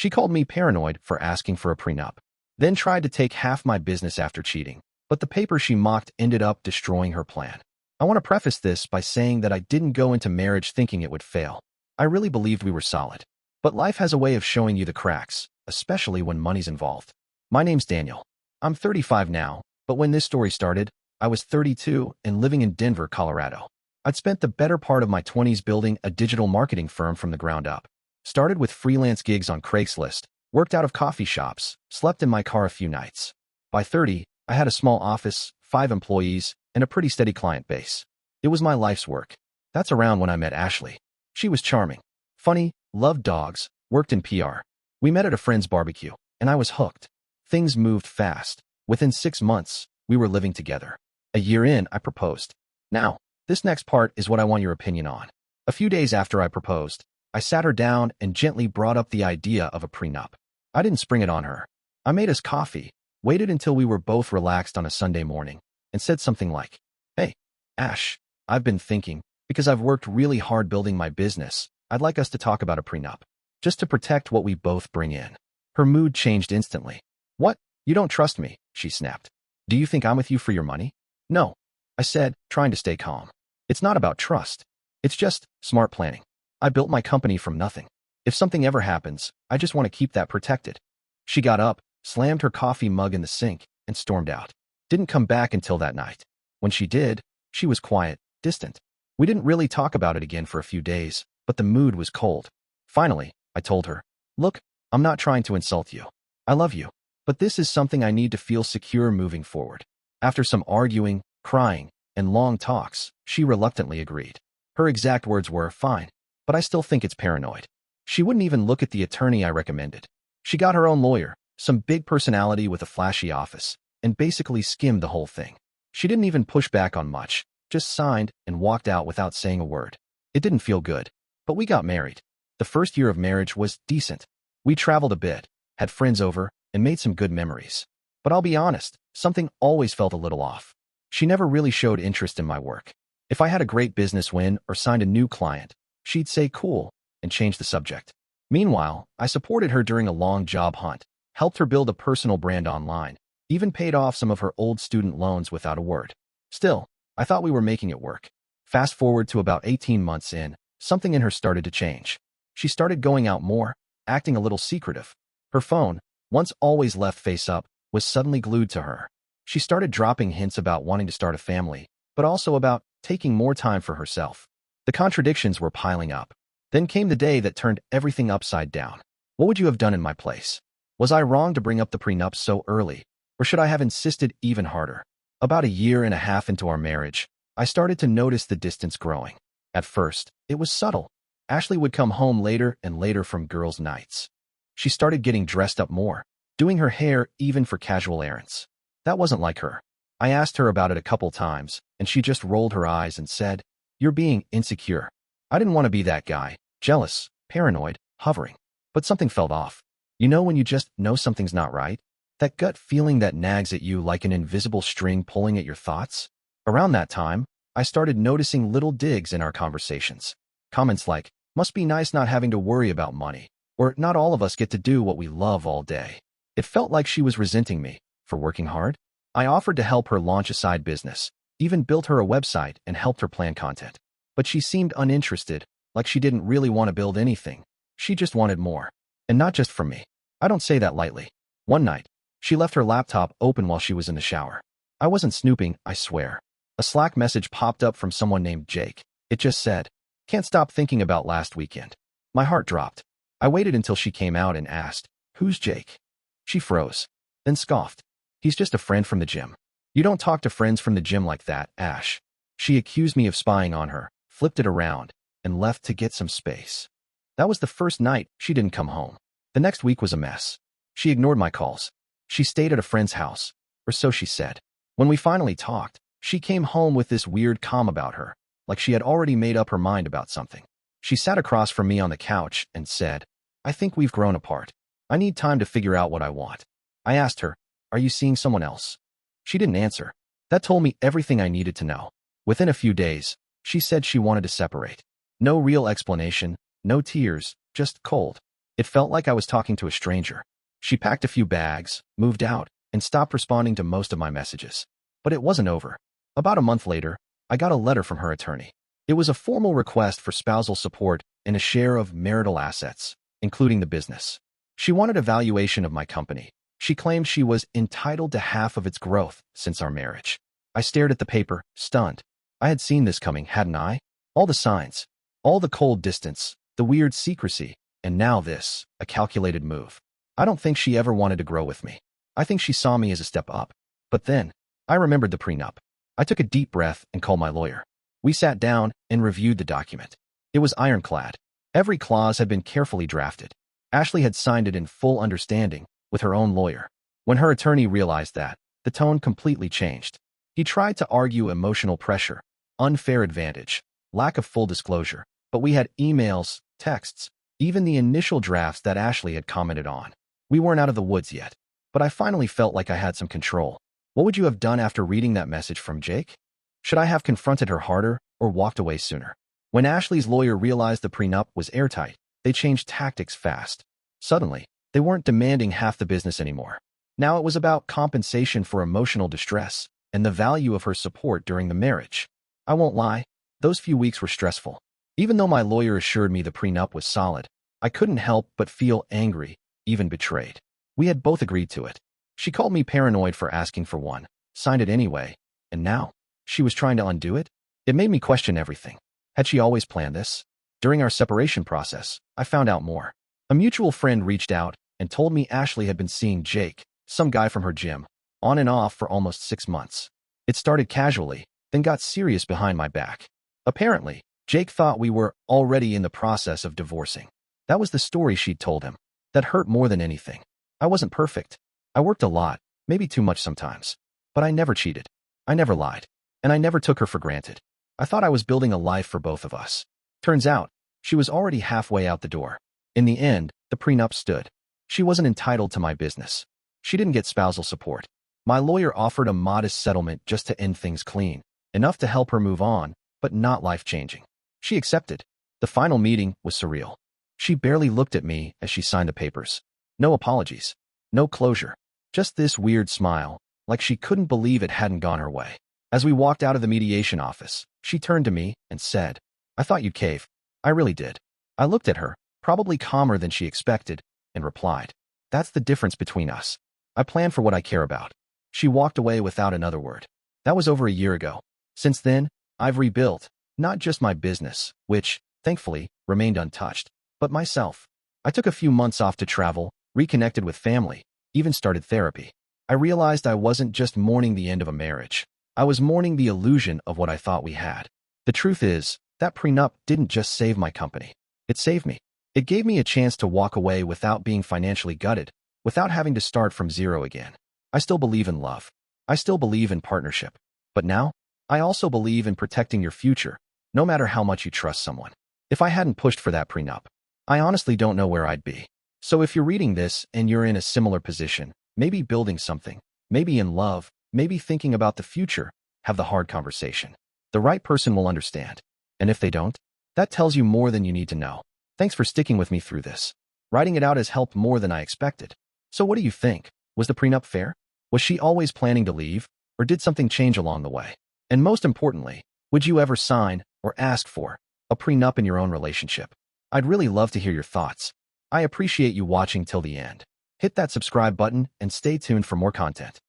She called me paranoid for asking for a prenup, then tried to take half my business after cheating, but the paper she mocked ended up destroying her plan. I want to preface this by saying that I didn't go into marriage thinking it would fail. I really believed we were solid. But life has a way of showing you the cracks, especially when money's involved. My name's Daniel. I'm 35 now, but when this story started, I was 32 and living in Denver, Colorado. I'd spent the better part of my 20s building a digital marketing firm from the ground up. Started with freelance gigs on Craigslist, worked out of coffee shops, slept in my car a few nights. By 30, I had a small office, 5 employees, and a pretty steady client base. It was my life's work. That's around when I met Ashley. She was charming, funny, loved dogs, worked in PR. We met at a friend's barbecue, and I was hooked. Things moved fast. Within 6 months, we were living together. A year in, I proposed. Now, this next part is what I want your opinion on. A few days after I proposed, I sat her down and gently brought up the idea of a prenup. I didn't spring it on her. I made us coffee, waited until we were both relaxed on a Sunday morning, and said something like, "Hey, Ash, I've been thinking, because I've worked really hard building my business, I'd like us to talk about a prenup, just to protect what we both bring in." Her mood changed instantly. "What? You don't trust me?" she snapped. "Do you think I'm with you for your money?" "No," I said, trying to stay calm. "It's not about trust. It's just smart planning. I built my company from nothing. If something ever happens, I just want to keep that protected." She got up, slammed her coffee mug in the sink, and stormed out. Didn't come back until that night. When she did, she was quiet, distant. We didn't really talk about it again for a few days, but the mood was cold. Finally, I told her, "Look, I'm not trying to insult you. I love you, but this is something I need to feel secure moving forward." After some arguing, crying, and long talks, she reluctantly agreed. Her exact words were, "Fine, but I still think it's paranoid." She wouldn't even look at the attorney I recommended. She got her own lawyer, some big personality with a flashy office, and basically skimmed the whole thing. She didn't even push back on much, just signed and walked out without saying a word. It didn't feel good, but we got married. The first year of marriage was decent. We traveled a bit, had friends over, and made some good memories. But I'll be honest, something always felt a little off. She never really showed interest in my work. If I had a great business win or signed a new client, she'd say cool and change the subject. Meanwhile, I supported her during a long job hunt, helped her build a personal brand online, even paid off some of her old student loans without a word. Still, I thought we were making it work. Fast forward to about 18 months in, something in her started to change. She started going out more, acting a little secretive. Her phone, once always left face up, was suddenly glued to her. She started dropping hints about wanting to start a family, but also about taking more time for herself. The contradictions were piling up. Then came the day that turned everything upside down. What would you have done in my place? Was I wrong to bring up the prenup so early, or should I have insisted even harder? About a year and a half into our marriage, I started to notice the distance growing. At first, it was subtle. Ashley would come home later and later from girls' nights. She started getting dressed up more, doing her hair even for casual errands. That wasn't like her. I asked her about it a couple times, and she just rolled her eyes and said, "You're being insecure." I didn't want to be that guy, jealous, paranoid, hovering. But something felt off. You know when you just know something's not right? That gut feeling that nags at you like an invisible string pulling at your thoughts? Around that time, I started noticing little digs in our conversations. Comments like, "Must be nice not having to worry about money," or "Not all of us get to do what we love all day." It felt like she was resenting me for working hard. I offered to help her launch a side business, even built her a website and helped her plan content. But she seemed uninterested, like she didn't really want to build anything. She just wanted more. And not just from me. I don't say that lightly. One night, she left her laptop open while she was in the shower. I wasn't snooping, I swear. A Slack message popped up from someone named Jake. It just said, "Can't stop thinking about last weekend." My heart dropped. I waited until she came out and asked, "Who's Jake?" She froze, then scoffed. "He's just a friend from the gym." "You don't talk to friends from the gym like that, Ash." She accused me of spying on her, flipped it around, and left to get some space. That was the first night she didn't come home. The next week was a mess. She ignored my calls. She stayed at a friend's house, or so she said. When we finally talked, she came home with this weird calm about her, like she had already made up her mind about something. She sat across from me on the couch and said, "I think we've grown apart. I need time to figure out what I want." I asked her, "Are you seeing someone else?" She didn't answer. That told me everything I needed to know. Within a few days, she said she wanted to separate. No real explanation, no tears, just cold. It felt like I was talking to a stranger. She packed a few bags, moved out, and stopped responding to most of my messages. But it wasn't over. About a month later, I got a letter from her attorney. It was a formal request for spousal support and a share of marital assets, including the business. She wanted a valuation of my company. She claimed she was entitled to half of its growth since our marriage. I stared at the paper, stunned. I had seen this coming, hadn't I? All the signs, all the cold distance, the weird secrecy, and now this, a calculated move. I don't think she ever wanted to grow with me. I think she saw me as a step up. But then, I remembered the prenup. I took a deep breath and called my lawyer. We sat down and reviewed the document. It was ironclad. Every clause had been carefully drafted. Ashley had signed it in full understanding with her own lawyer. When her attorney realized that, the tone completely changed. He tried to argue emotional pressure, unfair advantage, lack of full disclosure, but we had emails, texts, even the initial drafts that Ashley had commented on. We weren't out of the woods yet, but I finally felt like I had some control. What would you have done after reading that message from Jake? Should I have confronted her harder or walked away sooner? When Ashley's lawyer realized the prenup was airtight, they changed tactics fast. Suddenly, they weren't demanding half the business anymore. Now it was about compensation for emotional distress and the value of her support during the marriage. I won't lie, those few weeks were stressful. Even though my lawyer assured me the prenup was solid, I couldn't help but feel angry, even betrayed. We had both agreed to it. She called me paranoid for asking for one, signed it anyway, and now she was trying to undo it? It made me question everything. Had she always planned this? During our separation process, I found out more. A mutual friend reached out and told me Ashley had been seeing Jake, some guy from her gym, on and off for almost 6 months. It started casually, then got serious behind my back. Apparently, Jake thought we were already in the process of divorcing. That was the story she'd told him. That hurt more than anything. I wasn't perfect. I worked a lot, maybe too much sometimes. But I never cheated. I never lied. And I never took her for granted. I thought I was building a life for both of us. Turns out, she was already halfway out the door. In the end, the prenup stood. She wasn't entitled to my business. She didn't get spousal support. My lawyer offered a modest settlement just to end things clean, enough to help her move on, but not life-changing. She accepted. The final meeting was surreal. She barely looked at me as she signed the papers. No apologies. No closure. Just this weird smile, like she couldn't believe it hadn't gone her way. As we walked out of the mediation office, she turned to me and said, "I thought you'd cave." I really did. I looked at her, probably calmer than she expected, and replied, "That's the difference between us. I plan for what I care about." She walked away without another word. That was over a year ago. Since then, I've rebuilt, not just my business, which, thankfully, remained untouched, but myself. I took a few months off to travel, reconnected with family, even started therapy. I realized I wasn't just mourning the end of a marriage. I was mourning the illusion of what I thought we had. The truth is, that prenup didn't just save my company. It saved me. It gave me a chance to walk away without being financially gutted, without having to start from zero again. I still believe in love. I still believe in partnership. But now, I also believe in protecting your future, no matter how much you trust someone. If I hadn't pushed for that prenup, I honestly don't know where I'd be. So if you're reading this and you're in a similar position, maybe building something, maybe in love, maybe thinking about the future, have the hard conversation. The right person will understand. And if they don't, that tells you more than you need to know. Thanks for sticking with me through this. Writing it out has helped more than I expected. So what do you think? Was the prenup fair? Was she always planning to leave, or did something change along the way? And most importantly, would you ever sign or ask for a prenup in your own relationship? I'd really love to hear your thoughts. I appreciate you watching till the end. Hit that subscribe button and stay tuned for more content.